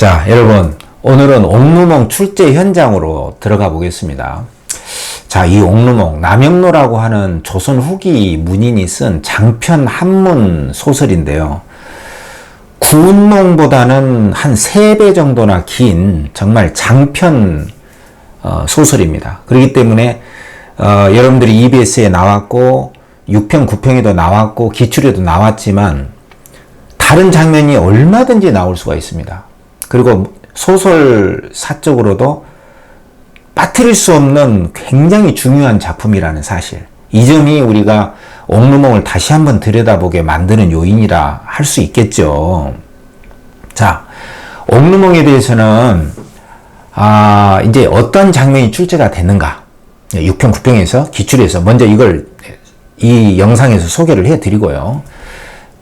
자, 여러분, 오늘은 옥루몽 출제 현장으로 들어가 보겠습니다. 자, 이 옥루몽, 남영로라고 하는 조선 후기 문인이 쓴 장편 한문 소설인데요. 구운몽보다는 한 3배 정도나 긴 정말 장편 소설입니다. 그렇기 때문에 여러분들이 EBS에 나왔고 6평, 9평에도 나왔고 기출에도 나왔지만 다른 장면이 얼마든지 나올 수가 있습니다. 그리고 소설사적으로도 빠뜨릴 수 없는 굉장히 중요한 작품이라는 사실, 이 점이 우리가 옥루몽을 다시 한번 들여다보게 만드는 요인이라 할 수 있겠죠. 자, 옥루몽에 대해서는 이제 어떤 장면이 출제가 됐는가, 6평, 9평에서 기출에서 먼저 이걸 이 영상에서 소개를 해드리고요.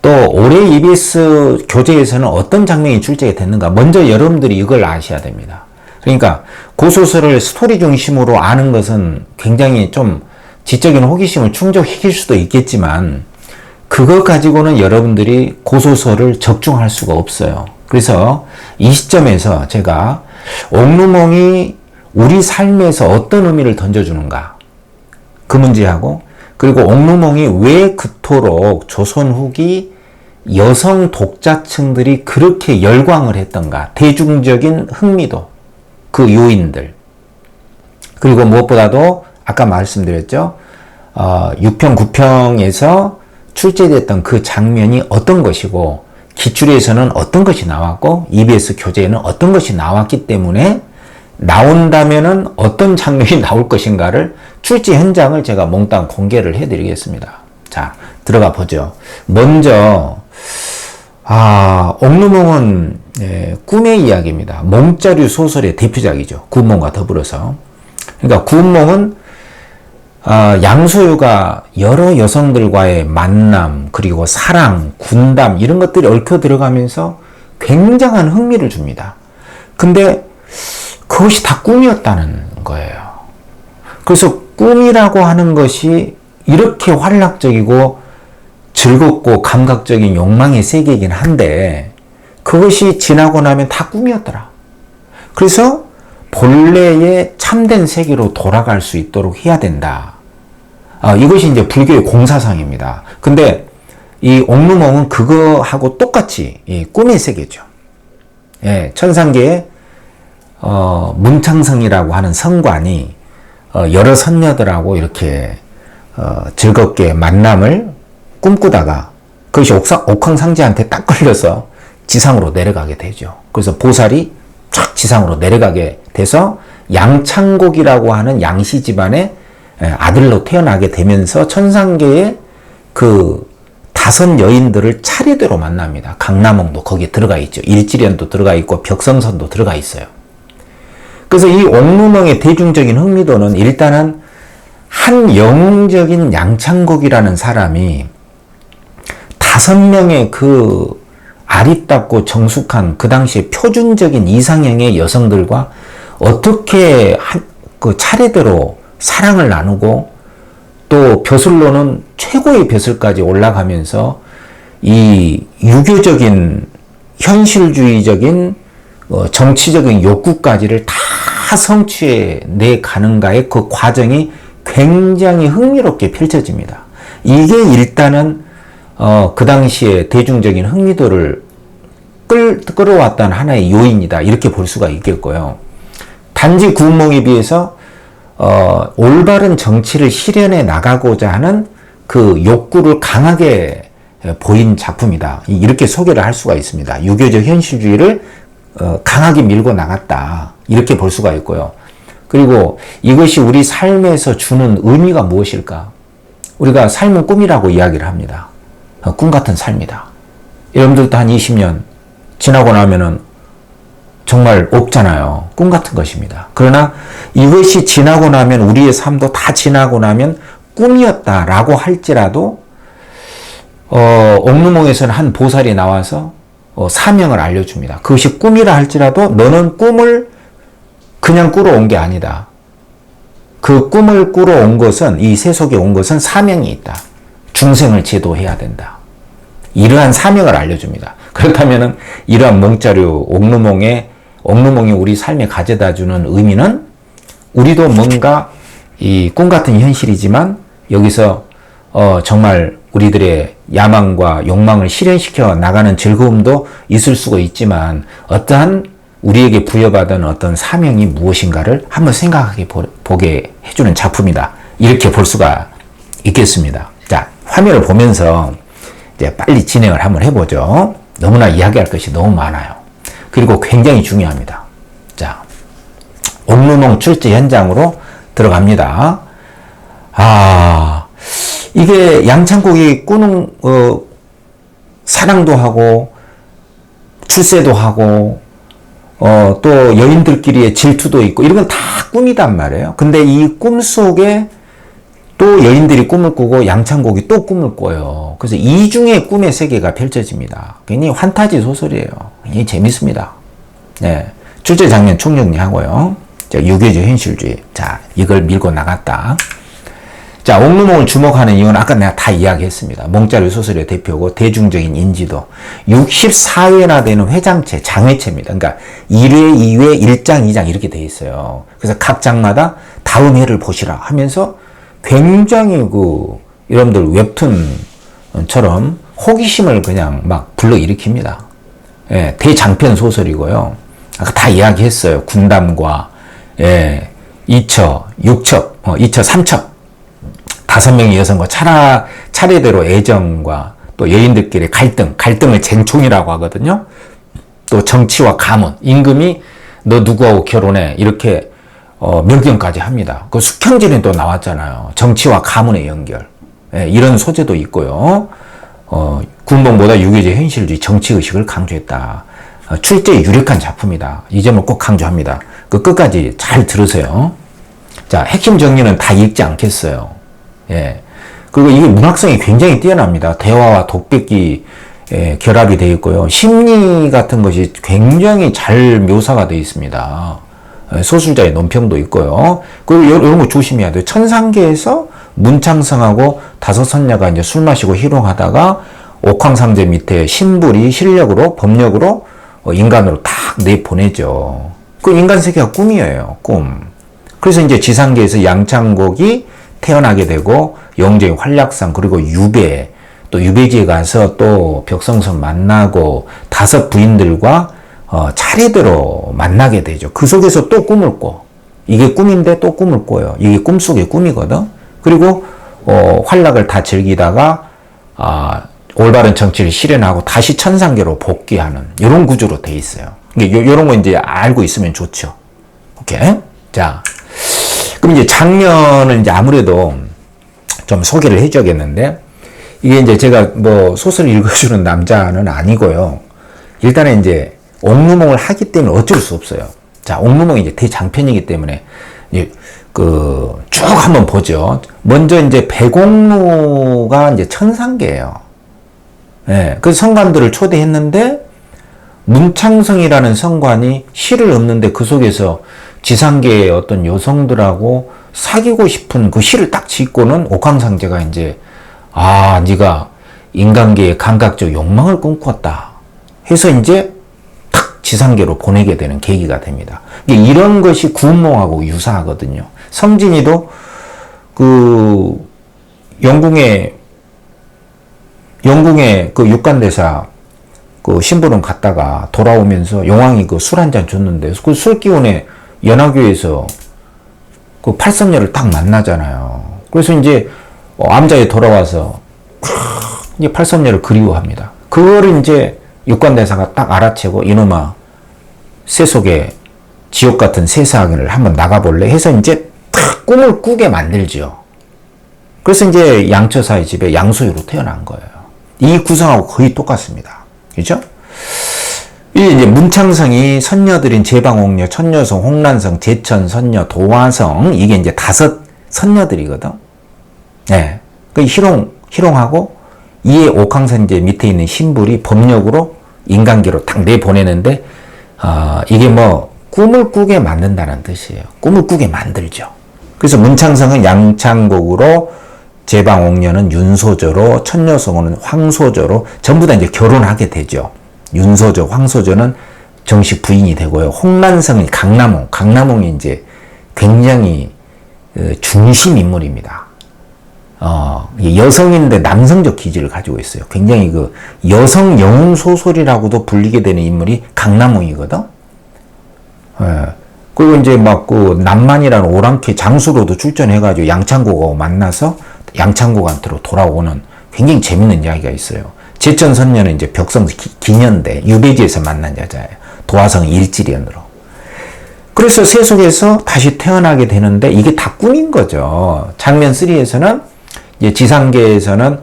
또 올해 EBS 교재에서는 어떤 장면이 출제가 됐는가, 먼저 여러분들이 이걸 아셔야 됩니다. 그러니까 고소설을 스토리 중심으로 아는 것은 굉장히 좀 지적인 호기심을 충족시킬 수도 있겠지만 그것 가지고는 여러분들이 고소설을 적중할 수가 없어요. 그래서 이 시점에서 제가 옥루몽이 우리 삶에서 어떤 의미를 던져주는가, 그 문제하고, 그리고 옥루몽이 왜 그토록 조선 후기 여성 독자층들이 그렇게 열광을 했던가, 대중적인 흥미도, 그 요인들, 그리고 무엇보다도 아까 말씀드렸죠. 6평, 9평에서 출제됐던 그 장면이 어떤 것이고 기출에서는 어떤 것이 나왔고 EBS 교재에는 어떤 것이 나왔기 때문에 나온다면은 어떤 장면이 나올 것인가를 출제 현장을 제가 몽땅 공개를 해드리겠습니다. 자, 들어가 보죠. 먼저 옥루몽은 꿈의 이야기입니다. 몽자류 소설의 대표작이죠. 구운몽과 더불어서. 그러니까 구운몽은 양소유가 여러 여성들과의 만남, 그리고 사랑, 군담, 이런 것들이 얽혀 들어가면서 굉장한 흥미를 줍니다. 근데 그것이 다 꿈이었다는 거예요. 그래서 꿈이라고 하는 것이 이렇게 활락적이고 즐겁고 감각적인 욕망의 세계이긴 한데 그것이 지나고 나면 다 꿈이었더라. 그래서 본래의 참된 세계로 돌아갈 수 있도록 해야 된다. 이것이 이제 불교의 공사상입니다. 근데 이 옥루몽은 그거하고 똑같이 이 꿈의 세계죠. 천상계에 문창성이라고 하는 성관이 여러 선녀들하고 이렇게 즐겁게 만남을 꿈꾸다가 그것이 옥황상제한테 딱 걸려서 지상으로 내려가게 되죠. 그래서 보살이 쫙 지상으로 내려가게 돼서 양창곡이라고 하는 양씨 집안의 아들로 태어나게 되면서 천상계의 그 5 여인들을 차례대로 만납니다. 강남홍도 거기에 들어가 있죠. 일지련도 들어가 있고 벽성선도 들어가 있어요. 그래서 이 옥루몽의 대중적인 흥미도는 일단은 한 영웅적인 양창곡이라는 사람이 5명의 그 아리답고 정숙한 그 당시에 표준적인 이상형의 여성들과 어떻게 그 차례대로 사랑을 나누고 또 벼슬로는 최고의 벼슬까지 올라가면서 이 유교적인 현실주의적인 정치적인 욕구까지를 다 성취해 내 가는가의 그 과정이 굉장히 흥미롭게 펼쳐집니다. 이게 일단은 그 당시에 대중적인 흥미도를 끌어왔던 하나의 요인이다, 이렇게 볼 수가 있겠고요. 단지 구운몽에 비해서 올바른 정치를 실현해 나가고자 하는 그 욕구를 강하게 보인 작품이다, 이렇게 소개를 할 수가 있습니다. 유교적 현실주의를 강하게 밀고 나갔다, 이렇게 볼 수가 있고요. 그리고 이것이 우리 삶에서 주는 의미가 무엇일까? 우리가 삶은 꿈이라고 이야기를 합니다. 꿈 같은 삶이다. 여러분들도 한 20년 지나고 나면은 정말 없잖아요. 꿈 같은 것입니다. 그러나 이것이 지나고 나면, 우리의 삶도 다 지나고 나면 꿈이었다라고 할지라도 옥루몽에서는 한 보살이 나와서 사명을 알려줍니다. 그것이 꿈이라 할지라도 너는 꿈을 그냥 꾸러 온 게 아니다. 그 꿈을 꾸러 온 것은, 이 세속에 온 것은 사명이 있다. 중생을 제도해야 된다. 이러한 사명을 알려줍니다. 그렇다면 이러한 몽자류 옥루몽의 옥루몽이 우리 삶에 가져다 주는 의미는 우리도 뭔가 이 꿈 같은 현실이지만 여기서 정말 우리들의 야망과 욕망을 실현시켜 나가는 즐거움도 있을 수가 있지만 어떠한 우리에게 부여받은 어떤 사명이 무엇인가를 한번 생각하게 보게 해주는 작품이다. 이렇게 볼 수가 있겠습니다. 자, 화면을 보면서 이제 빨리 진행을 한번 해보죠. 너무나 이야기할 것이 너무 많아요. 그리고 굉장히 중요합니다. 자, 옥루몽 출제 현장으로 들어갑니다. 이게 양창국이 꾸는, 사랑도 하고, 출세도 하고, 또 여인들끼리의 질투도 있고, 이런 건 다 꿈이단 말이에요. 근데 이 꿈 속에 또 여인들이 꿈을 꾸고 양창국이 또 꿈을 꿔요. 그래서 이중의 꿈의 세계가 펼쳐집니다. 굉장히 환타지 소설이에요. 굉장히 재밌습니다. 네. 출제 장면 총정리하고요. 자, 유교적 현실주의. 자, 이걸 밀고 나갔다. 자, 옥루몽을 주목하는 이유는 아까 내가 다 이야기했습니다. 몽자르 소설의 대표고 대중적인 인지도. 64회나 되는 회장체, 장회체입니다. 그러니까 1회, 2회, 1장, 2장 이렇게 돼 있어요. 그래서 각 장마다 다음 회를 보시라 하면서 굉장히 여러분들 웹툰처럼 호기심을 그냥 막 불러일으킵니다. 예, 대장편 소설이고요. 아까 다 이야기했어요. 군담과, 2처, 6첩, 2처, 3첩. 5명의 여성과 차례대로 애정과 또 여인들끼리 갈등을 쟁총이라고 하거든요. 또 정치와 가문, 임금이 너 누구하고 결혼해 이렇게 멸경까지 합니다. 그 숙형전에 또 나왔잖아요. 정치와 가문의 연결. 이런 소재도 있고요. 군봉보다 유교적 현실주의 정치의식을 강조했다. 출제에 유력한 작품이다. 이 점을 꼭 강조합니다. 그 끝까지 잘 들으세요. 자, 핵심 정리는 다 읽지 않겠어요. 예. 그리고 이게 문학성이 굉장히 뛰어납니다. 대화와 독백이 결합이 되어 있고요. 심리 같은 것이 굉장히 잘 묘사가 되어 있습니다. 소술자의 논평도 있고요. 그리고 이런 거 조심해야 돼요. 천상계에서 문창성하고 5 선녀가 이제 술 마시고 희롱하다가 옥황상제 밑에 신불이 실력으로, 법력으로 인간으로 탁 내보내죠. 그 인간 세계가 꿈이에요. 꿈. 그래서 이제 지상계에서 양창국이 태어나게 되고 영재의 활약상, 그리고 유배, 또 유배지에 가서 또 벽성선 만나고 5 부인들과 차례대로 만나게 되죠. 그 속에서 또 꿈을 꿔. 이게 꿈인데 또 꿈을 꿔요. 이게 꿈속의 꿈이거든. 그리고 활락을 다 즐기다가 올바른 정치를 실현하고 다시 천상계로 복귀하는 이런 구조로 돼 있어요. 이런 거 이제 알고 있으면 좋죠. 오케이. 자, 그럼 이제 장면을 이제 아무래도 좀 소개를 해줘야겠는데, 이게 이제 제가 뭐 소설을 읽어주는 남자는 아니고요. 일단은 이제 옥루몽을 하기 때문에 어쩔 수 없어요. 자, 옥루몽이 이제 대장편이기 때문에 쭉 한번 보죠. 먼저 이제 백옥루가 이제 천상계예요. 예, 그 성관들을 초대했는데 문창성이라는 성관이 시를 읊는데 그 속에서 지상계의 어떤 여성들하고 사귀고 싶은 그 시를 딱 짓고는 옥황상제가 이제 네가 인간계의 감각적 욕망을 꿈꿨다 해서 이제 탁 지상계로 보내게 되는 계기가 됩니다. 이런 것이 구운몽하고 유사하거든요. 성진이도 그 영궁의 그 육관대사 그 신부름 갔다가 돌아오면서 용왕이 그 술 한 잔 줬는데 그 술 기운에 연화교에서 그 팔선녀를 딱 만나잖아요. 그래서 이제 암자에 돌아와서 이제 팔선녀를 그리워합니다. 그거를 이제 육관대사가 딱 알아채고 이놈아 새 속에 지옥 같은 세상을 한번 나가볼래 해서 이제 탁 꿈을 꾸게 만들죠. 그래서 이제 양처사의 집에 양소유로 태어난 거예요. 이 구성하고 거의 똑같습니다. 그죠? 이 이제 문창성이 선녀들인 제방옥녀, 천녀성, 홍란성, 제천, 선녀, 도화성, 이게 이제 5 선녀들이거든. 네. 그 희롱하고 이에 옥황상제 밑에 있는 신불이 법력으로 인간계로 딱 내보내는데, 이게 뭐 꿈을 꾸게 만든다는 뜻이에요. 꿈을 꾸게 만들죠. 그래서 문창성은 양창국으로, 제방옥녀는 윤소저로, 천녀성은 황소저로 전부 다 이제 결혼하게 되죠. 윤소저, 황소저는 정식 부인이 되고요. 홍란성이 강남홍이 이제 굉장히 중심 인물입니다. 여성인데 남성적 기질을 가지고 있어요. 굉장히 그 여성 영웅 소설이라고도 불리게 되는 인물이 강남홍이거든. 그리고 이제 막 그 남만이라는 오랑캐 장수로도 출전해가지고 양창고하고 만나서 양창고한테로 돌아오는 굉장히 재밌는 이야기가 있어요. 제천선녀는 이제 벽성 기년대 유배지에서 만난 여자예요. 도화성 일지련으로. 그래서 세속에서 다시 태어나게 되는데 이게 다 꿈인 거죠. 장면 3에서는 이제 지상계에서는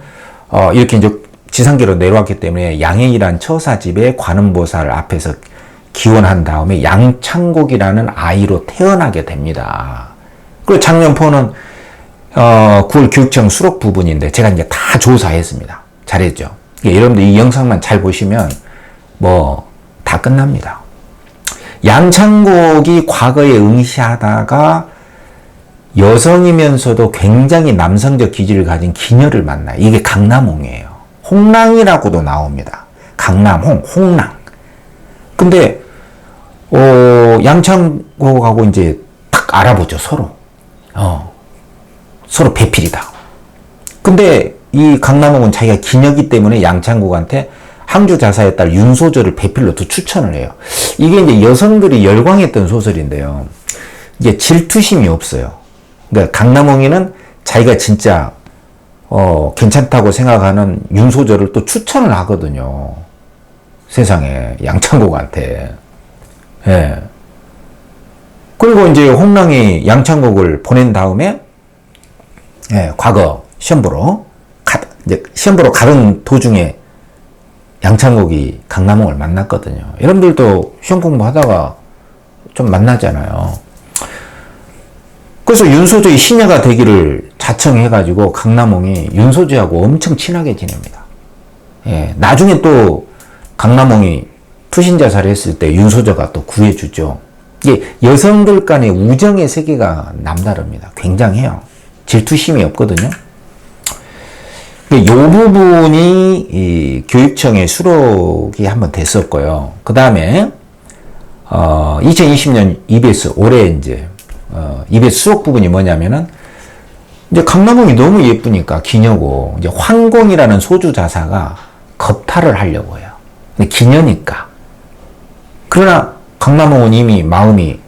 이렇게 이제 지상계로 내려왔기 때문에 양행이란 처사집에 관음보살 앞에서 기원한 다음에 양창곡이라는 아이로 태어나게 됩니다. 그리고 장면 4는 9월 교육청 수록 부분인데 제가 이제 다 조사했습니다. 잘했죠. 여러분들 이 영상만 잘 보시면 뭐 다 끝납니다. 양창곡이 과거에 응시하다가 여성이면서도 굉장히 남성적 기질을 가진 기녀를 만나요. 이게 강남홍이에요. 홍랑이라고도 나옵니다. 강남홍, 홍랑. 근데 양창곡하고 이제 딱 알아보죠, 서로. 서로 배필이다. 근데 이 강남홍은 자기가 기녀기 때문에 양창곡한테 항주 자사의 딸 윤소저를 배필로 또 추천을 해요. 이게 이제 여성들이 열광했던 소설인데요. 이게 질투심이 없어요. 그러니까 강남홍이는 자기가 진짜 괜찮다고 생각하는 윤소저를 또 추천을 하거든요. 세상에 양창곡한테. 예. 그리고 이제 홍랑이 양창곡을 보낸 다음에 과거 시험 보러 가던 도중에 양창곡이 강남홍을 만났거든요. 여러분들도 시험 공부하다가 좀 만나잖아요. 그래서 윤소저의 시녀가 되기를 자청해가지고 강남홍이 윤소저하고 엄청 친하게 지냅니다. 나중에 또 강남홍이 투신자살을 했을 때 윤소저가 또 구해주죠. 이게 여성들 간의 우정의 세계가 남다릅니다. 굉장해요. 질투심이 없거든요. 이 부분이 이 교육청의 수록이 한번 됐었고요. 그 다음에 2020년 EBS 올해 이제 EBS 수록 부분이 뭐냐면은 이제 강남홍이 너무 예쁘니까 기녀고 이제 황공이라는 소주 자사가 겁탈을 하려고 해요. 근데 기녀니까. 그러나 강남홍은 이미 마음이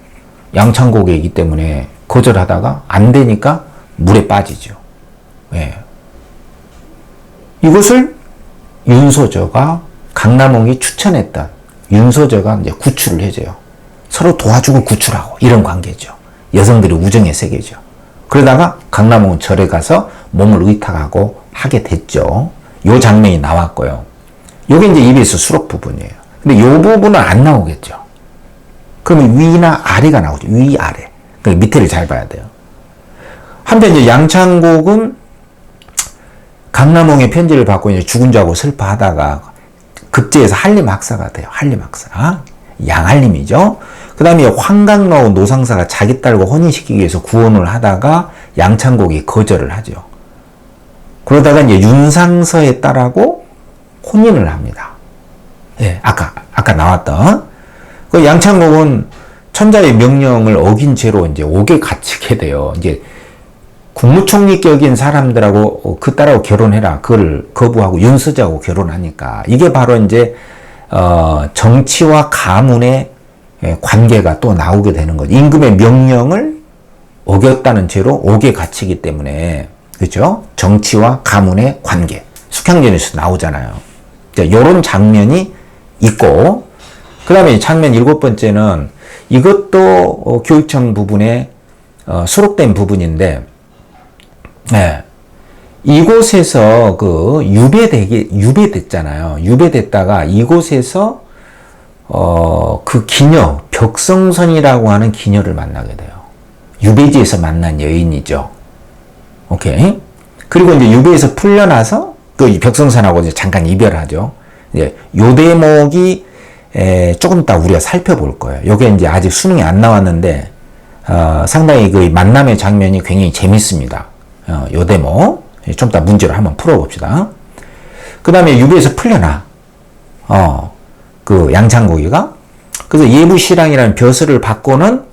양창곡이기 때문에 거절하다가 안 되니까 물에 빠지죠. 이것을 윤소저가 강남홍이 추천했던 윤소저가 이제 구출을 해줘요. 서로 도와주고 구출하고 이런 관계죠. 여성들의 우정의 세계죠. 그러다가 강남홍은 절에 가서 몸을 의탁하고 하게 됐죠. 요 장면이 나왔고요. 요게 이제 EBS 수록 부분이에요. 근데 요 부분은 안 나오겠죠. 그럼 위나 아래가 나오죠. 위, 아래. 그러니까 밑에를 잘 봐야 돼요. 한편 이제 양창곡은 강남홍의 편지를 받고 이제 죽은 줄 알고 슬퍼하다가 급제해서 한림 학사가 돼요. 한림 학사. 양한림이죠. 그 다음에 황강로 노상사가 자기 딸과 혼인시키기 위해서 구원을 하다가 양창곡이 거절을 하죠. 그러다가 이제 윤상서의 딸하고 혼인을 합니다. 아까 나왔던. 그 양창곡은 천자의 명령을 어긴 채로 이제 옥에 갇히게 돼요. 이제 국무총리격인 사람들하고 그 딸하고 결혼해라. 그걸 거부하고 윤서저하고 결혼하니까. 이게 바로 이제, 정치와 가문의 관계가 또 나오게 되는 거죠. 임금의 명령을 어겼다는 죄로 옥에 갇히기 때문에. 그죠? 정치와 가문의 관계. 숙향전에서 나오잖아요. 이런 장면이 있고, 그 다음에 장면 7번째는 이것도 교육청 부분에 수록된 부분인데, 이곳에서 그 유배됐잖아요. 유배됐다가 이곳에서 그 기녀 벽성선이라고 하는 기녀를 만나게 돼요. 유배지에서 만난 여인이죠. 오케이. 그리고 이제 유배에서 풀려나서 그 벽성선하고 이제 잠깐 이별하죠. 이제 요 대목이 조금 이따 우리가 살펴볼 거예요. 요게 이제 아직 수능이 안 나왔는데 상당히 그 만남의 장면이 굉장히 재밌습니다. 요 대목 좀 이따 문제로 한번 풀어봅시다. 그 다음에 유배에서 풀려나 그 양창곡이가 그래서 예부시랑이라는 벼슬을 받고는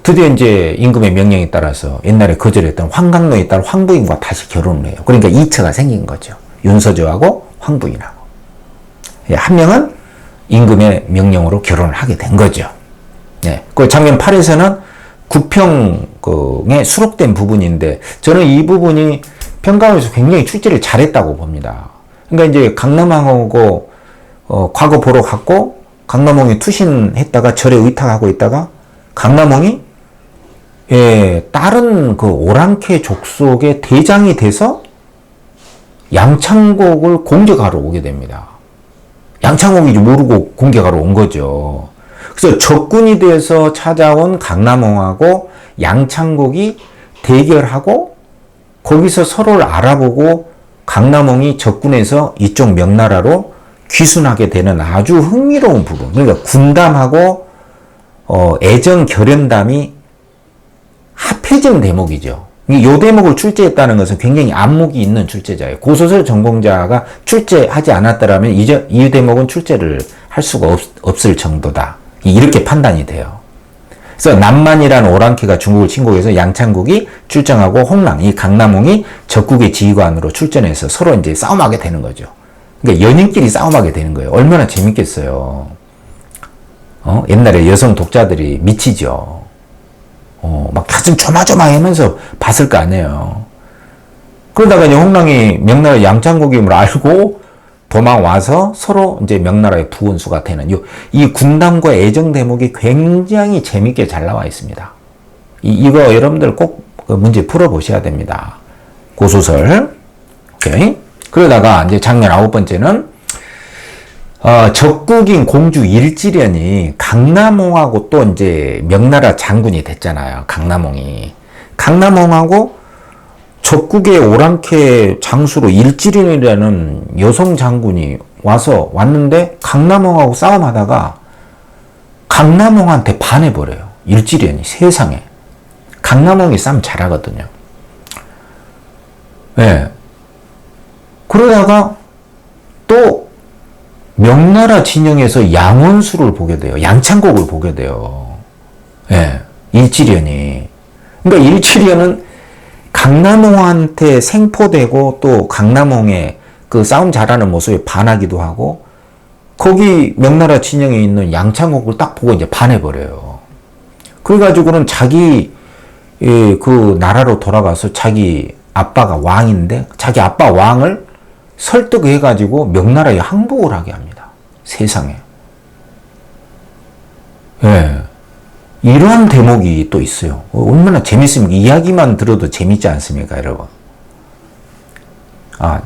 드디어 이제 임금의 명령에 따라서 옛날에 거절했던 황강로에 딸 황부인과 다시 결혼을 해요. 그러니까 이처가 생긴 거죠. 윤서조하고 황부인하고. 한 명은 임금의 명령으로 결혼을 하게 된 거죠. 네. 그 장면 8에서는 구평에 수록된 부분인데, 저는 이 부분이 평가에서 굉장히 출제를 잘했다고 봅니다. 그러니까 이제 강남왕하고 과거 보러 갔고, 강남홍이 투신했다가 절에 의탁하고 있다가 강남홍이 다른 그 오랑캐 족속의 대장이 돼서 양창곡을 공격하러 오게 됩니다. 양창곡인지 모르고 공격하러 온 거죠. 그래서 적군이 돼서 찾아온 강남홍하고 양창곡이 대결하고 거기서 서로를 알아보고 강남홍이 적군에서 이쪽 명나라로 귀순하게 되는 아주 흥미로운 부분. 그러니까 군담하고 애정 결연담이 합해진 대목이죠. 이 대목을 출제했다는 것은 굉장히 안목이 있는 출제자예요. 고소설 전공자가 출제하지 않았더라면 이 대목은 출제를 할 수가 없을 정도다. 이렇게 판단이 돼요. 그래서 남만이라는 오랑캐가 중국을 침공해서 양창국이 출정하고 홍랑, 이 강남홍이 적국의 지휘관으로 출전해서 서로 이제 싸움하게 되는 거죠. 그러니까 연인끼리 싸움하게 되는 거예요. 얼마나 재밌겠어요. 옛날에 여성 독자들이 미치죠. 막 가슴 조마조마하면서 봤을 거 아니에요. 그러다가 이제 홍랑이 명나라 양창국임을 알고 도망와서 서로 이제 명나라의 부원수가 되는 이 군담과 애정 대목이 굉장히 재밌게 잘 나와 있습니다. 이거 여러분들 꼭 문제 풀어보셔야 됩니다. 고소설. 오케이. 그러다가 이제 장면 9번째는 적국인 공주 일지련이 강남홍하고 또 이제 명나라 장군이 됐잖아요. 강남홍하고 적국의 오랑캐 장수로 일지련이라는 여성 장군이 왔는데 강남홍하고 싸움하다가 강남홍한테 반해버려요. 일지련이 세상에. 강남홍이 싸움 잘하거든요. 네. 그러다가 또 명나라 진영에서 양원수를 보게 돼요. 양창곡을 보게 돼요. 예, 일지련이. 그러니까 일지련은 강남홍한테 생포되고 또 강남홍의 그 싸움 잘하는 모습에 반하기도 하고 거기 명나라 진영에 있는 양창곡을 딱 보고 이제 반해버려요. 그래가지고는 자기 그 나라로 돌아가서 자기 아빠가 왕인데 자기 아빠 왕을 설득해가지고 명나라에 항복을 하게 합니다. 세상에. 예. 이러한 대목이 또 있어요. 얼마나 재밌습니까? 이야기만 들어도 재밌지 않습니까, 여러분?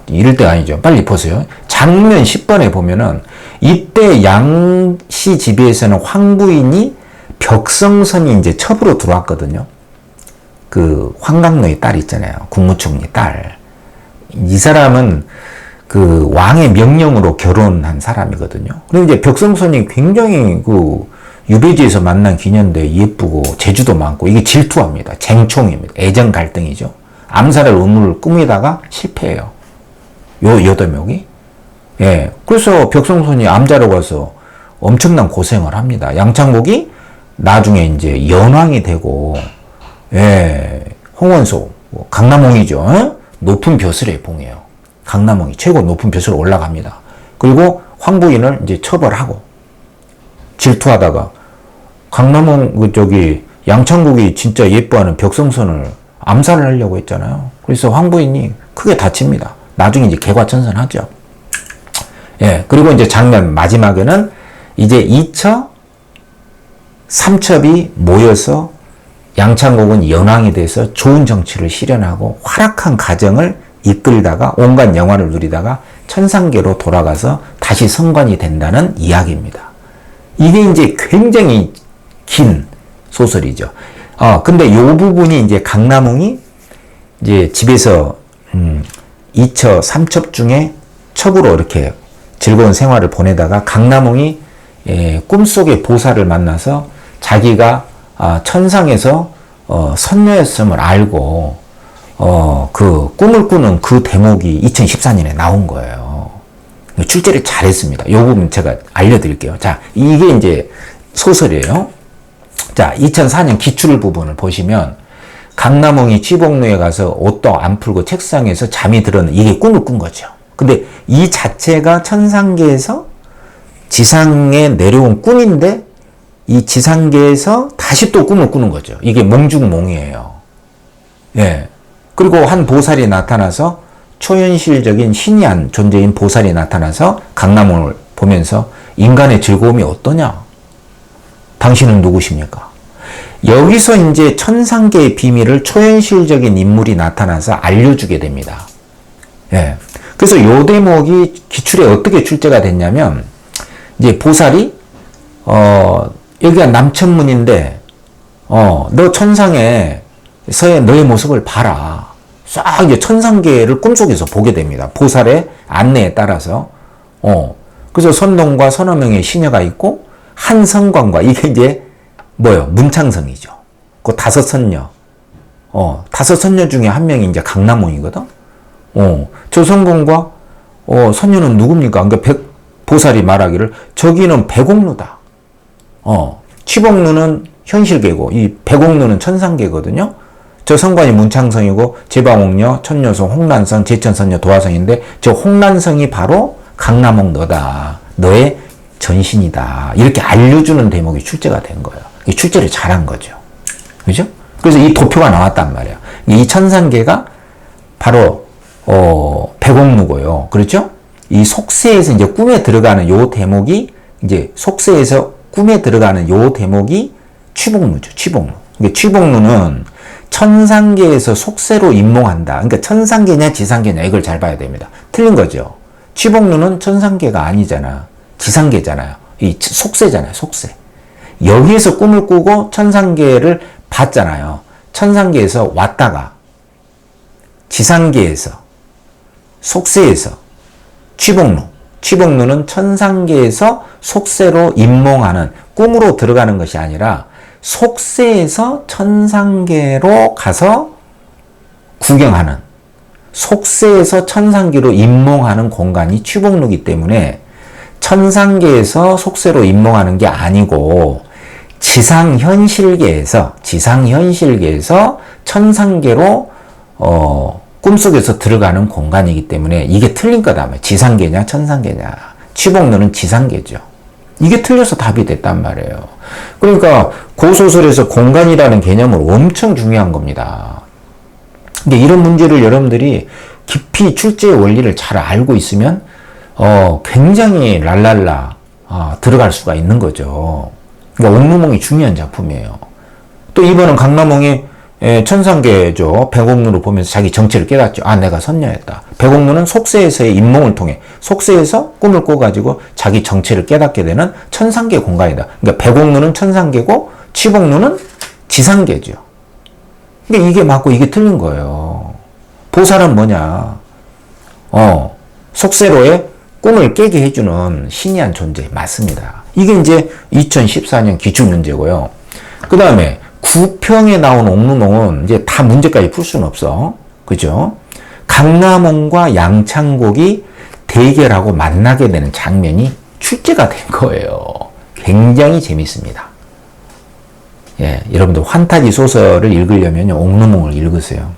이럴 때 아니죠. 빨리 보세요. 장면 10번에 보면은 이때 양씨 집에서는 황부인이 벽성선이 이제 첩으로 들어왔거든요. 그 황강로의 딸 있잖아요. 국무총리 딸. 이 사람은 그 왕의 명령으로 결혼한 사람이거든요. 그런데 이제 벽성선이 굉장히 그 유배지에서 만난 기년대 예쁘고 재주도 많고 이게 질투합니다. 쟁총입니다. 애정 갈등이죠. 암살할 의무를 꾸미다가 실패해요. 여덟명이. 예. 그래서 벽성선이 암자로 가서 엄청난 고생을 합니다. 양창국이 나중에 이제 연왕이 되고, 예. 홍원소, 강남홍이죠. 높은 벼슬에 봉해요. 강남홍이 최고 높은 벼슬로 올라갑니다. 그리고 황부인을 이제 처벌하고 질투하다가 강남홍 양창국이 진짜 예뻐하는 벽성선을 암살을 하려고 했잖아요. 그래서 황부인이 크게 다칩니다. 나중에 이제 개과천선하죠. 예. 그리고 이제 장면 마지막에는 이제 2첩, 3첩이 모여서 양창국은 연왕이 돼서 좋은 정치를 실현하고 활약한 가정을 이끌다가 온갖 영화를 누리다가 천상계로 돌아가서 다시 성관이 된다는 이야기입니다. 이게 이제 굉장히 긴 소설이죠. 근데 이 부분이 이제 강남홍이 이제 집에서 2첩, 3첩 중에 첩으로 이렇게 즐거운 생활을 보내다가 강남홍이 꿈속의 보살을 만나서 자기가 천상에서 선녀였음을 알고 그 꿈을 꾸는 그 대목이 2014년에 나온 거예요. 출제를 잘했습니다. 이 부분 제가 알려드릴게요. 자, 이게 이제 소설이에요. 자, 2004년 기출 부분을 보시면 강남홍이 취복루에 가서 옷도 안 풀고 책상에서 잠이 들었는 이게 꿈을 꾼 거죠. 근데 이 자체가 천상계에서 지상에 내려온 꿈인데 이 지상계에서 다시 또 꿈을 꾸는 거죠. 이게 몽중몽이에요. 예. 그리고 한 보살이 나타나서 초현실적인 신이한 존재인 보살이 나타나서 강남홍을 보면서 인간의 즐거움이 어떠냐? 당신은 누구십니까? 여기서 이제 천상계의 비밀을 초현실적인 인물이 나타나서 알려주게 됩니다. 예. 그래서 요 대목이 기출에 어떻게 출제가 됐냐면, 이제 보살이, 여기가 남천문인데, 너 천상에서의 너의 모습을 봐라. 싹 이제 천상계를 꿈속에서 보게 됩니다. 보살의 안내에 따라서. 그래서 선동과 서너 명의 시녀가 있고, 한성광과, 이게 이제, 뭐요? 문창성이죠. 그 다섯 선녀. 다섯 선녀 중에 한 명이 이제 강남홍이거든? 저 성공과, 선녀는 누굽니까? 그러니까 보살이 말하기를, 저기는 백옥루다. 취복루는 현실계고, 이 백옥루는 천상계거든요? 저 성관이 문창성이고, 제방옥녀, 천녀성, 홍란성, 제천선녀, 도화성인데, 저 홍란성이 바로 강남홍 너다. 너의 전신이다. 이렇게 알려주는 대목이 출제가 된 거예요. 출제를 잘한 거죠. 그죠? 그래서 이 도표가 나왔단 말이에요. 이 천상계가 바로, 백옥루고요. 그렇죠? 이 속세에서 이제 꿈에 들어가는 요 대목이, 이제 속세에서 꿈에 들어가는 요 대목이 취복루죠. 취복루. 그러니까 취복루는 천상계에서 속세로 임몽한다. 그러니까 천상계냐 지상계냐 이걸 잘 봐야 됩니다. 틀린 거죠. 취복루는 천상계가 아니잖아. 지상계잖아요. 이 속세잖아요. 속세. 여기에서 꿈을 꾸고 천상계를 봤잖아요. 천상계에서 왔다가 지상계에서 속세에서 취복루는 천상계에서 속세로 임몽하는 꿈으로 들어가는 것이 아니라 속세에서 천상계로 가서 구경하는 속세에서 천상계로 임몽하는 공간이 취복루이기 때문에 천상계에서 속세로 임몽하는 게 아니고 지상현실계에서 천상계로 꿈속에서 들어가는 공간이기 때문에 이게 틀린 거다. 지상계냐 천상계냐. 취복루는 지상계죠. 이게 틀려서 답이 됐단 말이에요. 그러니까 고소설에서 공간이라는 개념은 엄청 중요한 겁니다. 근데 이런 문제를 여러분들이 깊이 출제의 원리를 잘 알고 있으면 굉장히 랄랄라 들어갈 수가 있는 거죠. 그러니까 옥루몽이 중요한 작품이에요. 또 이번은 강남홍이 천상계죠. 백옥루를 보면서 자기 정체를 깨닫죠. 아, 내가 선녀였다. 백옥루는 속세에서의 임몽을 통해 속세에서 꿈을 꿔가지고 자기 정체를 깨닫게 되는 천상계 공간이다. 그러니까 백옥루는 천상계고 취복루는 지상계죠. 근데 이게 맞고 이게 틀린 거예요. 보살은 뭐냐? 속세로의 꿈을 깨게 해주는 신이한 존재 맞습니다. 이게 이제 2014년 기출문제고요. 그 다음에 구평에 나온 옥루몽은 이제 다 문제까지 풀 수는 없어. 그죠? 강남홍과 양창곡이 대결하고 만나게 되는 장면이 출제가 된 거예요. 굉장히 재밌습니다. 예, 여러분들 환타지 소설을 읽으려면 옥루몽을 읽으세요.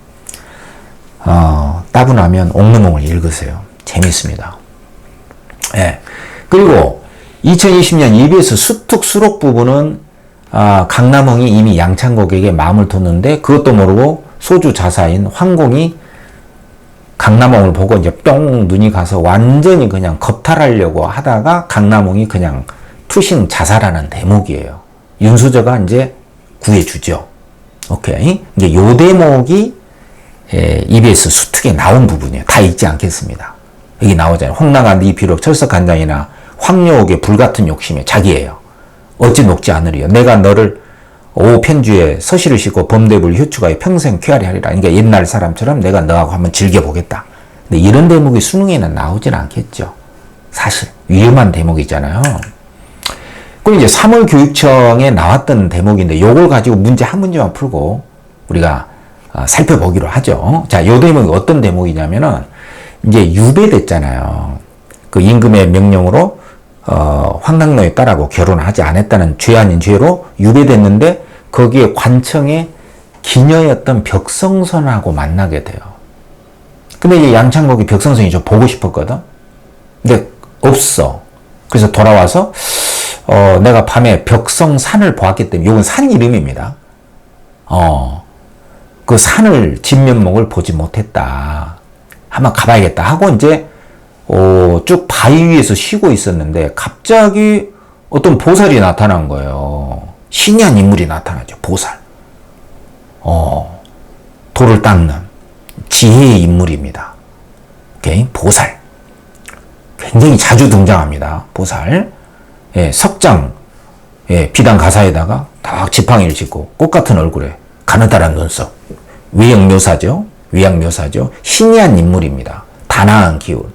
따분하면 옥루몽을 읽으세요. 재밌습니다. 예. 그리고 2020년 EBS 수특 수록 부분은 강남홍이 이미 양창곡에게 마음을 뒀는데 그것도 모르고 소주 자사인 황공이 강남홍을 보고 이제 뿅 눈이 가서 완전히 그냥 겁탈하려고 하다가 강남홍이 그냥 투신 자살하는 대목이에요. 윤수저가 이제 구해주죠. 오케이. 이제 요 대목이 EBS 수특에 나온 부분이에요. 다 읽지 않겠습니다. 여기 나오잖아요. 홍랑아 네 비록 철석간장이나 황려옥의 불같은 욕심에 자기예요. 어찌 녹지 않으리요. 내가 너를 오편주에 서시를 싣고 범대불 효추가에 평생 쾌활히 하리라. 그러니까 옛날 사람처럼 내가 너하고 한번 즐겨보겠다. 근데 이런 대목이 수능에는 나오진 않겠죠. 사실 위험한 대목이잖아요. 그리고 이제 3월 교육청에 나왔던 대목인데 요걸 가지고 문제 한 문제만 풀고 우리가 살펴보기로 하죠. 자, 요 대목이 어떤 대목이냐면은 이제 유배됐잖아요. 그 임금의 명령으로 황당노의 딸하고 결혼하지 않았다는 죄 아닌 죄로 유배됐는데 거기에 관청에 기녀였던 벽성선하고 만나게 돼요. 근데 이제 양창국이 벽성선이 좀 보고 싶었거든. 근데 없어. 그래서 돌아와서 내가 밤에 벽성산을 보았기 때문에 이건 산 이름입니다. 그 산을 진면목을 보지 못했다. 한번 가봐야겠다 하고 이제 쭉 바위 위에서 쉬고 있었는데 갑자기 어떤 보살이 나타난 거예요. 신이한 인물이 나타나죠. 보살. 돌을 닦는 지혜의 인물입니다. 오케이? 보살. 굉장히 자주 등장합니다. 보살. 예, 석장, 예, 비단 가사에다가 딱 지팡이를 짚고 꽃 같은 얼굴에 가느다란 눈썹. 외양묘사죠. 외양묘사죠. 신이한 인물입니다. 단아한 기운.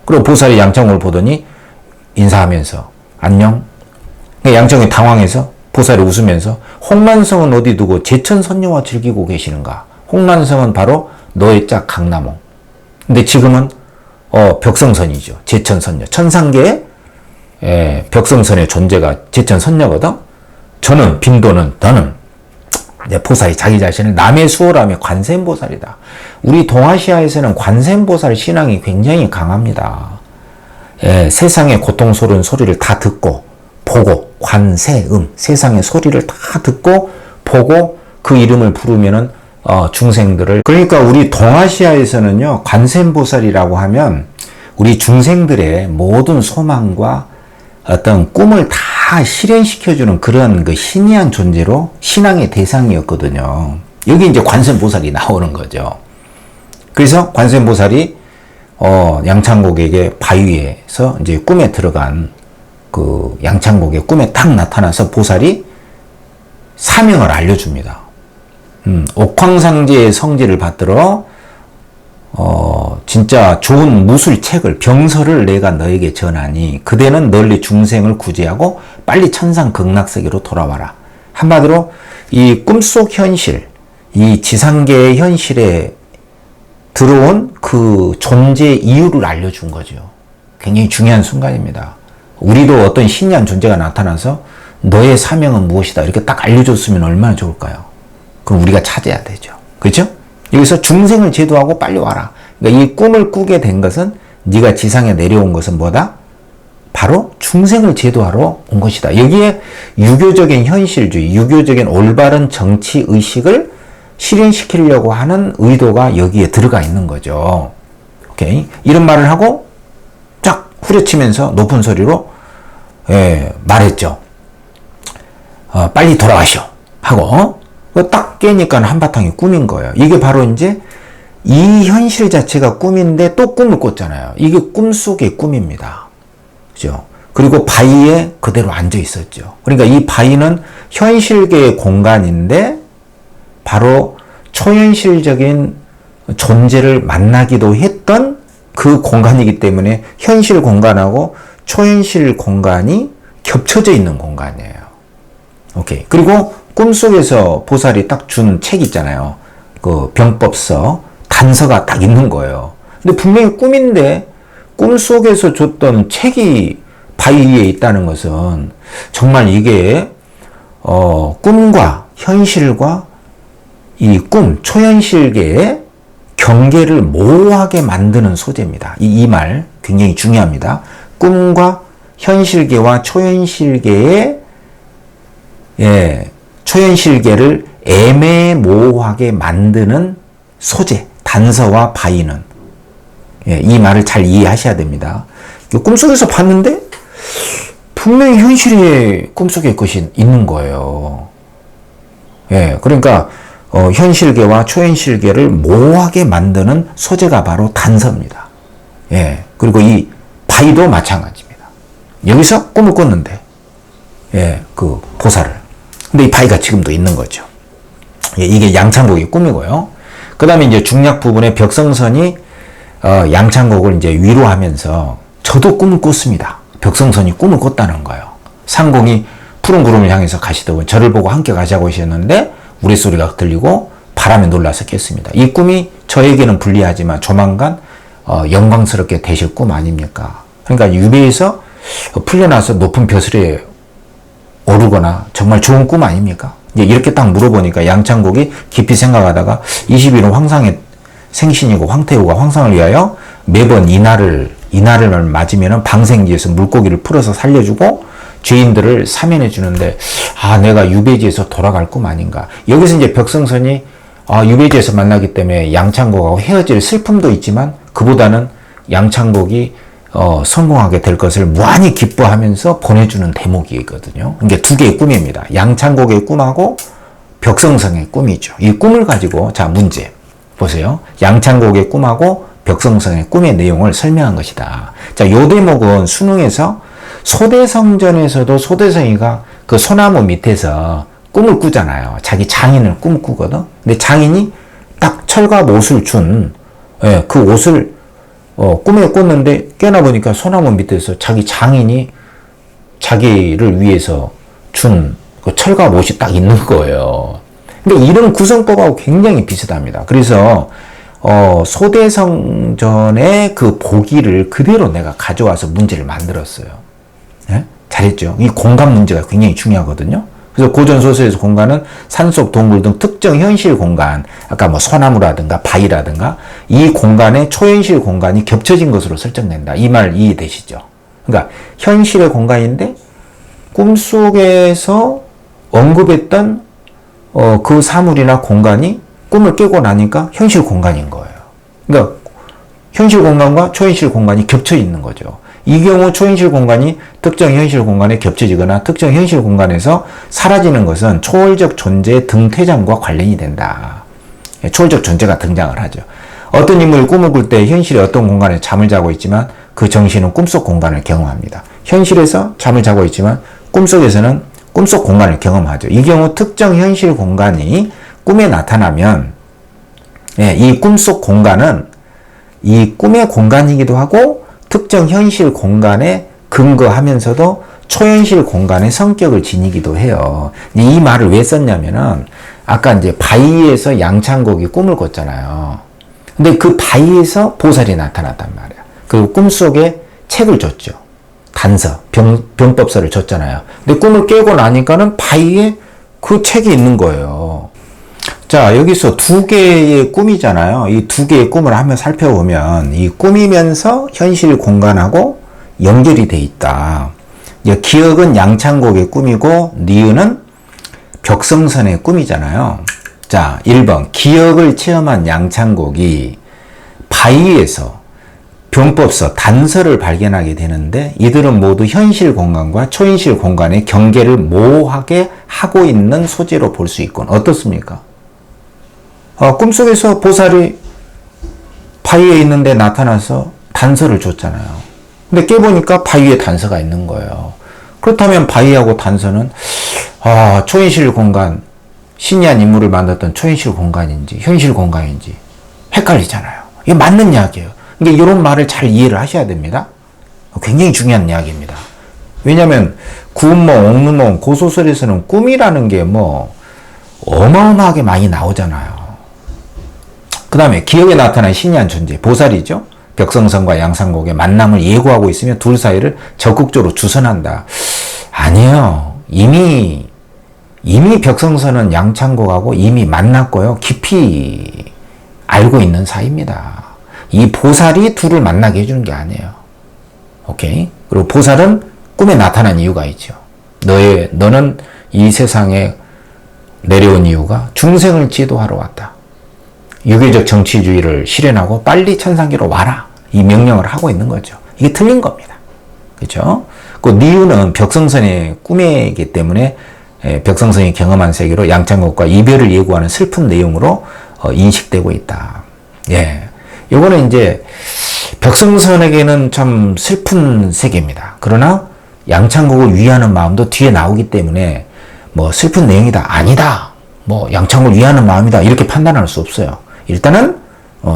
그리고 보살이 양청을 보더니 인사하면서 안녕. 양청이 당황해서 보살이 웃으면서 홍란성은 어디 두고 제천선녀와 즐기고 계시는가? 홍란성은 바로 너의 짝 강남홍. 근데 지금은 벽성선이죠. 제천선녀. 천상계의 벽성선의 존재가 제천선녀거든. 저는 빈도는 너는 보살이 자기 자신을 남의 수호라며 관세음보살이다. 우리 동아시아에서는 관세음보살 신앙이 굉장히 강합니다. 세상의 고통스러운 소리를 다 듣고 보고 관세음 세상의 소리를 다 듣고 보고 그 이름을 부르면은 중생들을 그러니까 우리 동아시아에서는요 관세음보살이라고 하면 우리 중생들의 모든 소망과 어떤 꿈을 다 실현시켜주는 그런 그 신이한 존재로 신앙의 대상이었거든요. 여기 이제 관세음보살이 나오는 거죠. 그래서 관세음보살이 양창곡에게 바위에서 이제 꿈에 들어간 그 양창곡의 꿈에 딱 나타나서 보살이 사명을 알려줍니다. 옥황상제의 성지를 받들어 진짜 좋은 무술책을 병서를 내가 너에게 전하니 그대는 널리 중생을 구제하고 빨리 천상 극락세계로 돌아와라. 한마디로 이 꿈속 현실, 이 지상계의 현실에 들어온 그 존재 이유를 알려준 거죠. 굉장히 중요한 순간입니다. 우리도 어떤 신이한 존재가 나타나서 너의 사명은 무엇이다 이렇게 딱 알려줬으면 얼마나 좋을까요? 그럼 우리가 찾아야 되죠. 그렇죠? 여기서 중생을 제도하고 빨리 와라. 그러니까 이 꿈을 꾸게 된 것은 네가 지상에 내려온 것은 뭐다? 바로 중생을 제도하러 온 것이다. 여기에 유교적인 현실주의, 유교적인 올바른 정치 의식을 실현시키려고 하는 의도가 여기에 들어가 있는 거죠. 오케이? 이런 말을 하고 쫙 후려치면서 높은 소리로 말했죠. 빨리 돌아가시오. 하고 딱 깨니까 한바탕이 꿈인 거예요. 이게 바로 이제 이 현실 자체가 꿈인데 또 꿈을 꿨잖아요. 이게 꿈속의 꿈입니다. 그죠? 그리고 바위에 그대로 앉아 있었죠. 그러니까 이 바위는 현실계의 공간인데 바로 초현실적인 존재를 만나기도 했던 그 공간이기 때문에 현실 공간하고 초현실 공간이 겹쳐져 있는 공간이에요. 오케이. 그리고 꿈속에서 보살이 딱 준 책 있잖아요. 그 병법서, 단서가 딱 있는 거예요. 근데 분명히 꿈인데 꿈속에서 줬던 책이 바위 위에 있다는 것은 정말 이게 꿈과 현실과 이 꿈, 초현실계의 경계를 모호하게 만드는 소재입니다. 이 말 굉장히 중요합니다. 꿈과 현실계와 초현실계의 초현실계를 애매모호하게 만드는 소재, 단서와 바위는 이 말을 잘 이해하셔야 됩니다. 꿈속에서 봤는데 분명히 현실에 꿈속에 것이 있는 거예요. 그러니까 현실계와 초현실계를 모호하게 만드는 소재가 바로 단서입니다. 그리고 이 바위도 마찬가지입니다. 여기서 꿈을 꿨는데 그 보살을. 근데 이 바위가 지금도 있는 거죠. 이게 양창곡의 꿈이고요. 그 다음에 이제 중략 부분에 벽성선이 양창곡을 이제 위로하면서 저도 꿈을 꿨습니다. 벽성선이 꿈을 꿨다는 거예요. 상공이 푸른 구름을 향해서 가시더군. 저를 보고 함께 가자고 하셨는데 우레소리가 들리고 바람에 놀라서 깼습니다. 이 꿈이 저에게는 불리하지만 조만간 영광스럽게 되실 꿈 아닙니까? 그러니까 유배에서 풀려나서 높은 벼슬에 오르거나 정말 좋은 꿈 아닙니까? 이제 이렇게 딱 물어보니까 양창국이 깊이 생각하다가 21은 황상의 생신이고 황태후가 황상을 위하여 매번 이날을 맞으면 방생지에서 물고기를 풀어서 살려주고 죄인들을 사면해 주는데 내가 유배지에서 돌아갈 꿈 아닌가. 여기서 이제 벽성선이 유배지에서 만나기 때문에 양창국하고 헤어질 슬픔도 있지만 그보다는 양창국이 성공하게 될 것을 무한히 기뻐하면서 보내주는 대목이거든요. 이게 두 개의 꿈입니다. 양창국의 꿈하고 벽성성의 꿈이죠. 이 꿈을 가지고 자 문제 보세요. 양창국의 꿈하고 벽성성의 꿈의 내용을 설명한 것이다. 자, 요 대목은 수능에서 소대성전에서도 소대성이가 그 소나무 밑에서 꿈을 꾸잖아요. 자기 장인을 꿈꾸거든. 근데 장인이 딱 철갑 옷을 준 그 옷을 꿈에 꿨는데 깨나 보니까 소나무 밑에서 자기 장인이 자기를 위해서 준 그 철갑 옷이 딱 있는 거예요. 근데 이런 구성법하고 굉장히 비슷합니다. 그래서 소대성전의 그 보기를 그대로 내가 가져와서 문제를 만들었어요. 네? 잘했죠. 이 공간 문제가 굉장히 중요하거든요. 그래서 고전 소설에서 공간은 산속 동물 등 특정 현실 공간, 아까 뭐 소나무라든가 바위라든가 이 공간의 초현실 공간이 겹쳐진 것으로 설정된다. 이 말 이해되시죠? 그러니까 현실의 공간인데 꿈속에서 언급했던 그 사물이나 공간이 꿈을 깨고 나니까 현실 공간인 거예요. 그러니까 현실 공간과 초현실 공간이 겹쳐 있는 거죠. 이 경우 초현실 공간이 특정 현실 공간에 겹쳐지거나 특정 현실 공간에서 사라지는 것은 초월적 존재의 등퇴장과 관련이 된다. 초월적 존재가 등장을 하죠. 어떤 인물이 꿈을 꿀 때 현실의 어떤 공간에 잠을 자고 있지만 그 정신은 꿈속 공간을 경험합니다. 현실에서 잠을 자고 있지만 꿈속에서는 꿈속 공간을 경험하죠. 이 경우 특정 현실 공간이 꿈에 나타나면 이 꿈속 공간은 이 꿈의 공간이기도 하고 특정 현실 공간에 근거하면서도 초현실 공간의 성격을 지니기도 해요. 이 말을 왜 썼냐면은 아까 이제 바위에서 양창국이 꿈을 꿨잖아요. 근데 그 바위에서 보살이 나타났단 말이야. 그리고 꿈속에 책을 줬죠. 단서, 병법서를 줬잖아요. 근데 꿈을 깨고 나니까는 바위에 그 책이 있는 거예요. 자, 여기서 두 개의 꿈이잖아요. 이 두 개의 꿈을 한번 살펴보면 이 꿈이면서 현실 공간하고 연결이 돼 있다. 기억은 양창국의 꿈이고 니은은 벽성선의 꿈이잖아요. 자, 1번 기억을 체험한 양창국이 바위에서 병법서, 단서를 발견하게 되는데 이들은 모두 현실 공간과 초현실 공간의 경계를 모호하게 하고 있는 소재로 볼 수 있군. 어떻습니까? 꿈속에서 보살이 바위에 있는데 나타나서 단서를 줬잖아요. 근데 깨보니까 바위에 단서가 있는 거예요. 그렇다면 바위하고 단서는 초현실 공간, 신이 한 인물을 만났던 초현실 공간인지 현실 공간인지 헷갈리잖아요. 이게 맞는 이야기예요. 그러니까 이런 말을 잘 이해를 하셔야 됩니다. 굉장히 중요한 이야기입니다. 왜냐하면 구운몽, 옥루몽, 고소설에서는 꿈이라는 게 어마어마하게 많이 나오잖아요. 그 다음에 기억에 나타난 신이 한 존재, 보살이죠. 벽성선과 양창국의 만남을 예고하고 있으며 둘 사이를 적극적으로 주선한다. 아니에요. 이미 벽성선은 양창국하고 이미 만났고요. 깊이 알고 있는 사이입니다. 이 보살이 둘을 만나게 해주는 게 아니에요. 오케이? 그리고 보살은 꿈에 나타난 이유가 있죠. 너는 이 세상에 내려온 이유가 중생을 지도하러 왔다. 유교적 정치주의를 실현하고 빨리 천상계로 와라. 이 명령을 하고 있는 거죠. 이게 틀린 겁니다. 그렇죠? 그 니유는 벽성선의 꿈이기 때문에 벽성선이 경험한 세계로 양창국과 이별을 예고하는 슬픈 내용으로 인식되고 있다. 예. 요거는 이제 벽성선에게는 참 슬픈 세계입니다. 그러나 양창국을 위하는 마음도 뒤에 나오기 때문에 슬픈 내용이다. 아니다. 양창국을 위하는 마음이다. 이렇게 판단할 수 없어요. 일단은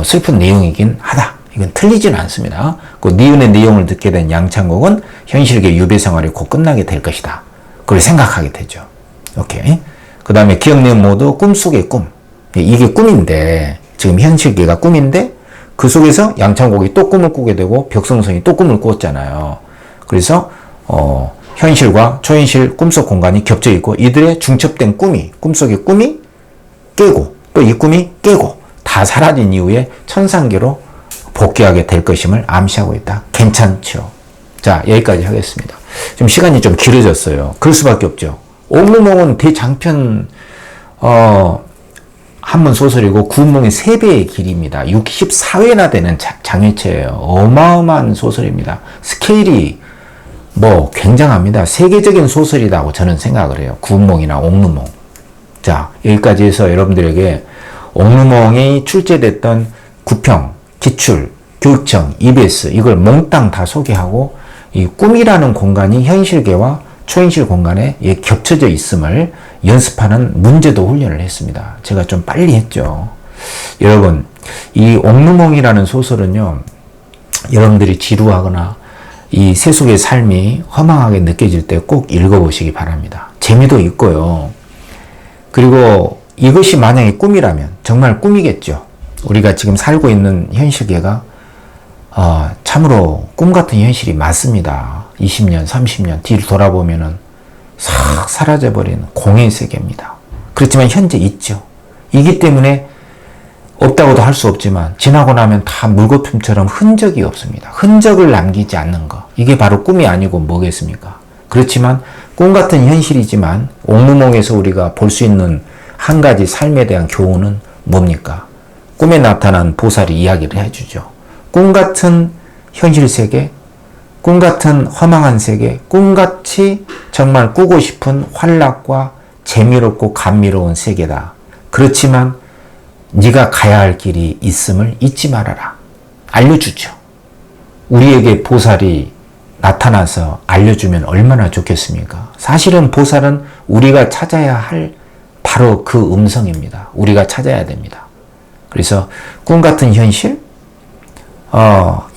슬픈 내용이긴 하다. 이건 틀리진 않습니다. 그 니은의 내용을 듣게 된 양창국은 현실계 유배 생활이 곧 끝나게 될 것이다. 그걸 생각하게 되죠. 오케이. 그 다음에 기억 내용 모두 꿈속의 꿈. 이게 꿈인데 지금 현실계가 꿈인데 그 속에서 양창곡이 또 꿈을 꾸게 되고 벽성성이 또 꿈을 꾸었잖아요. 그래서 현실과 초현실 꿈속 공간이 겹쳐 있고 이들의 중첩된 꿈이 꿈속의 꿈이 깨고 또 이 꿈이 깨고 다 사라진 이후에 천상계로 복귀하게 될 것임을 암시하고 있다. 괜찮죠? 자, 여기까지 하겠습니다. 좀 시간이 좀 길어졌어요. 그럴 수밖에 없죠. 옥루몽은 대장편 한문 소설이고 구운몽의 3배의 길이입니다. 64회나 되는 장해체예요. 어마어마한 소설입니다. 스케일이 굉장합니다. 세계적인 소설이라고 저는 생각을 해요. 구운몽이나 옥루몽. 자, 여기까지 해서 여러분들에게 옥루몽이 출제됐던 구평, 기출, 교육청, EBS 이걸 몽땅 다 소개하고 이 꿈이라는 공간이 현실계와 초현실 공간에 겹쳐져 있음을 연습하는 문제도 훈련을 했습니다. 제가 좀 빨리 했죠. 여러분, 이 옥루몽이라는 소설은요, 여러분들이 지루하거나 이 세속의 삶이 허망하게 느껴질 때 꼭 읽어보시기 바랍니다. 재미도 있고요. 그리고 이것이 만약에 꿈이라면 정말 꿈이겠죠. 우리가 지금 살고 있는 현실계가 참으로 꿈 같은 현실이 맞습니다. 20년, 30년 뒤를 돌아보면은 싹 사라져버리는 공의 세계입니다. 그렇지만 현재 있죠. 이기 때문에 없다고도 할 수 없지만 지나고 나면 다 물거품처럼 흔적이 없습니다. 흔적을 남기지 않는 것. 이게 바로 꿈이 아니고 뭐겠습니까? 그렇지만 꿈 같은 현실이지만 옥루몽에서 우리가 볼 수 있는 한 가지 삶에 대한 교훈은 뭡니까? 꿈에 나타난 보살이 이야기를 해주죠. 꿈 같은 현실 세계, 꿈 같은 허망한 세계, 꿈같이 정말 꾸고 싶은 환락과 재미롭고 감미로운 세계다. 그렇지만 네가 가야 할 길이 있음을 잊지 말아라. 알려주죠. 우리에게 보살이 나타나서 알려주면 얼마나 좋겠습니까? 사실은 보살은 우리가 찾아야 할 바로 그 음성입니다. 우리가 찾아야 됩니다. 그래서 꿈 같은 현실,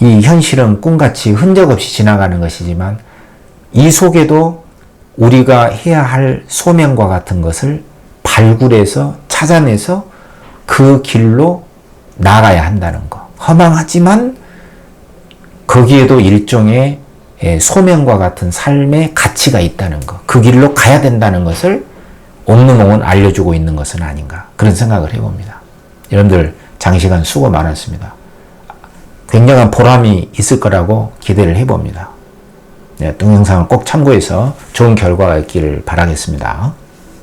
이 현실은 꿈같이 흔적 없이 지나가는 것이지만 이 속에도 우리가 해야 할 소명과 같은 것을 발굴해서 찾아내서 그 길로 나가야 한다는 것. 허망하지만 거기에도 일종의 소명과 같은 삶의 가치가 있다는 것. 그 길로 가야 된다는 것을 옥루몽은 알려주고 있는 것은 아닌가. 그런 생각을 해봅니다. 여러분들 장시간 수고 많았습니다. 굉장한 보람이 있을 거라고 기대를 해봅니다. 네, 동영상을 꼭 참고해서 좋은 결과가 있기를 바라겠습니다.